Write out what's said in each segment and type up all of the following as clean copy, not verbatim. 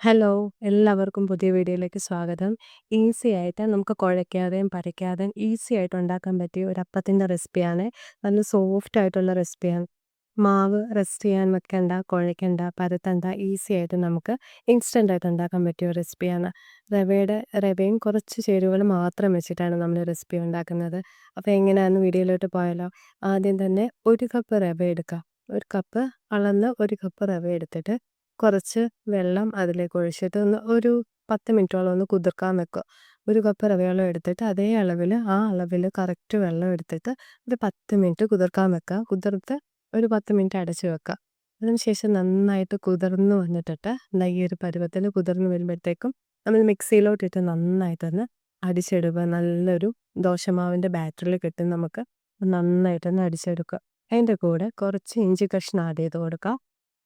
Hello, എല്ലാവർക്കും പുതിയ വീഡിയോയിലേക്ക് സ്വാഗതം. ഈസി ആയിട്ട് നമുക്ക് കുഴയ്ക്കാതെയും പരയ്ക്കാതെയും ഈസി ആയിട്ട് ഉണ്ടാക്കാൻ പറ്റിയ ഒരു അപ്പത്തിൻ്റെ റെസിപ്പിയാണ്. നല്ല സോഫ്റ്റ് ആയിട്ടുള്ള റെസിപ്പിയാണ്. മാവ് റെസ്റ്റ് ചെയ്യാൻ വെക്കണ്ട, കുഴയ്ക്കണ്ട, പരത്തണ്ട, ഈസി ആയിട്ട് നമുക്ക് ഇൻസ്റ്റൻ്റ് ആയിട്ട് ഉണ്ടാക്കാൻ പറ്റിയ ഒരു റെസിപ്പിയാണ്. റവയും കുറച്ച് ചേരുവകൾ മാത്രം വെച്ചിട്ടാണ് നമ്മൾ റെസിപ്പി ഉണ്ടാക്കുന്നത്. അപ്പോൾ എങ്ങനെയാണെന്ന് വീഡിയോയിലോട്ട് പോയാലോ? ആദ്യം തന്നെ 1 കപ്പ് റവ എടുക്കുക. 1 കപ്പ് അളന്ന് 1 കപ്പ് റവ എടുത്തിട്ട് കുറച്ച് വെള്ളം അതിലേക്ക് ഒഴിച്ചിട്ട് ഒരു 10 മിനിറ്റോളം കുതിർക്കാൻ വെക്കുക. 1 കപ്പ് റവയോളം എടുത്തിട്ട് അതേ അളവിൽ കറക്റ്റ് വെള്ളം എടുത്തിട്ട് ഒരു 10 മിനിറ്റ് കുതിർക്കാൻ വെക്കുക. കുതിർത്ത് ഒരു 10 മിനിറ്റ് അടച്ച് വെക്കുക. അതിനുശേഷം നന്നായിട്ട് കുതിർന്ന് വന്നിട്ടിട്ട് ഈ ഒരു പരുവത്തിൽ കുതിർന്ന് വരുമ്പോഴത്തേക്കും നമ്മൾ മിക്സിയിലോട്ടിട്ട് നന്നായിട്ടൊന്ന് അടിച്ചെടുക്കുക. നല്ലൊരു ദോശമാവിൻ്റെ ബാറ്ററിൽ കിട്ടും നമുക്ക്. നന്നായിട്ടൊന്ന് അടിച്ചെടുക്കുക. അതിൻ്റെ കൂടെ കുറച്ച് ഇഞ്ചി കഷ്ണം ആഡ് ചെയ്ത് കൊടുക്കുക.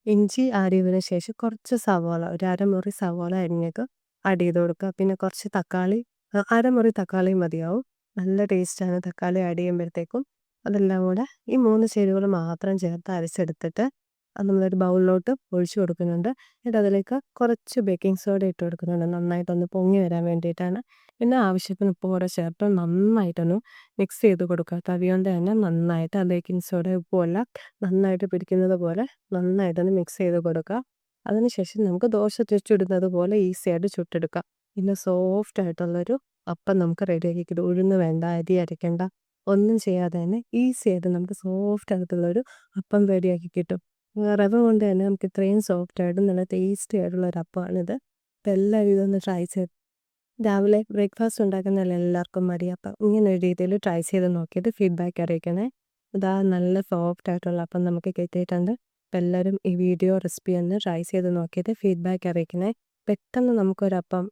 ഇഞ്ചി ആഡ് ചെയ്തതിന് ശേഷം കുറച്ച് സവോള, ഒരു അരമുറി സവോള അരിഞ്ഞത് ആഡ് ചെയ്ത് കൊടുക്കുക. പിന്നെ കുറച്ച് തക്കാളി, അരമുറി തക്കാളി മതിയാവും. നല്ല ടേസ്റ്റാണ് തക്കാളി ആഡ് ചെയ്യുമ്പോഴത്തേക്കും. അതെല്ലാം കൂടെ ഈ 3 ചേരുവകൾ മാത്രം ചേർത്ത് അരച്ചെടുത്തിട്ട് അത് നമ്മളൊരു ബൗളിലോട്ട് ഒഴിച്ചു കൊടുക്കുന്നുണ്ട്. എന്നിട്ട് അതിലേക്ക് കുറച്ച് ബേക്കിംഗ് സോഡ ഇട്ട് കൊടുക്കുന്നുണ്ട്. നന്നായിട്ടൊന്ന് പൊങ്ങി വരാൻ വേണ്ടിയിട്ടാണ്. പിന്നെ ആവശ്യത്തിന് ഉപ്പ് കൂടെ ചേർത്ത് നന്നായിട്ടൊന്ന് മിക്സ് ചെയ്ത് കൊടുക്കുക. തവി കൊണ്ട് തന്നെ നന്നായിട്ട് ആ ബേക്കിംഗ് സോഡ ഉപ്പുമെല്ലാം നന്നായിട്ട് പിടിക്കുന്നത് പോലെ നന്നായിട്ടൊന്ന് മിക്സ് ചെയ്ത് കൊടുക്കുക. അതിനുശേഷം നമുക്ക് ദോശ ചുടുന്നത് പോലെ ഈസി ആയിട്ട് ചുട്ടെടുക്കാം. പിന്നെ സോഫ്റ്റ് ആയിട്ടുള്ളൊരു അപ്പം നമുക്ക് റെഡിയാക്കി കിട്ടും. ഉഴുന്ന് വേണ്ട, അരി അരയ്ക്കേണ്ട, ഒന്നും ചെയ്യാതെ തന്നെ ഈസി ആയിട്ട് നമുക്ക് സോഫ്റ്റ് ആയിട്ടുള്ളൊരു അപ്പം റെഡിയാക്കി കിട്ടും. റവ കൊണ്ട് തന്നെ നമുക്ക് ഇത്രയും സോഫ്റ്റ് ആയിട്ടും നല്ല ടേസ്റ്റി ആയിട്ടുള്ള ഒരു അപ്പമാണിത്. അപ്പോൾ എല്ലാവരും ഇതൊന്ന് ട്രൈ ചെയ്ത് രാവിലെ ബ്രേക്ക്ഫാസ്റ്റ് ഉണ്ടാക്കുന്ന എല്ലാവർക്കും മതി. അപ്പം ഇങ്ങനെ ഒരു രീതിയിൽ ട്രൈ ചെയ്ത് നോക്കിയിട്ട് ഫീഡ്ബാക്ക് അറിയിക്കണേ. ഇതാ നല്ല സോഫ്റ്റ് ആയിട്ടുള്ള അപ്പം നമുക്ക് കിട്ടിയിട്ടുണ്ട്. അപ്പം എല്ലാവരും ഈ വീഡിയോ റെസിപ്പി ഒന്ന് ട്രൈ ചെയ്ത് നോക്കിയിട്ട് ഫീഡ്ബാക്ക് അറിയിക്കണേ. പെട്ടെന്ന് നമുക്കൊരപ്പം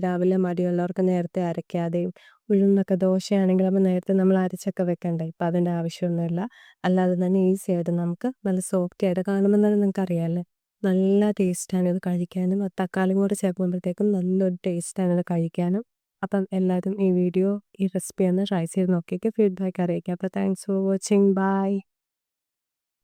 രാവിലെ മടിയുള്ളവർക്ക് നേരത്തെ അരയ്ക്കാതെയും ഉഴുന്നൊക്കെ ദോശയാണെങ്കിൽ അപ്പോൾ നേരത്തെ നമ്മൾ അരച്ചൊക്കെ വെക്കണ്ടേ. ഇപ്പം അതിൻ്റെ ആവശ്യമൊന്നുമില്ല. അല്ലാതെ തന്നെ ഈസി ആയിട്ട് നമുക്ക് നല്ല സോഫ്റ്റ് ആയിട്ട് കാണുമ്പോൾ തന്നെ നിങ്ങൾക്ക് അറിയാമല്ലേ, നല്ല ടേസ്റ്റാണ് ഇത് കഴിക്കാനും. തക്കാളിയും കൂടെ ചേർക്കുമ്പോഴത്തേക്കും നല്ലൊരു ടേസ്റ്റാണ് ഇത് കഴിക്കാനും. അപ്പം എല്ലാവരും ഈ റെസിപ്പി ഒന്ന് ട്രൈ ചെയ്ത് നോക്കിയിട്ട് ഫീഡ്ബാക്ക് അറിയിക്കുക. അപ്പോൾ താങ്ക്സ് ഫോർ വാച്ചിങ്. ബൈ.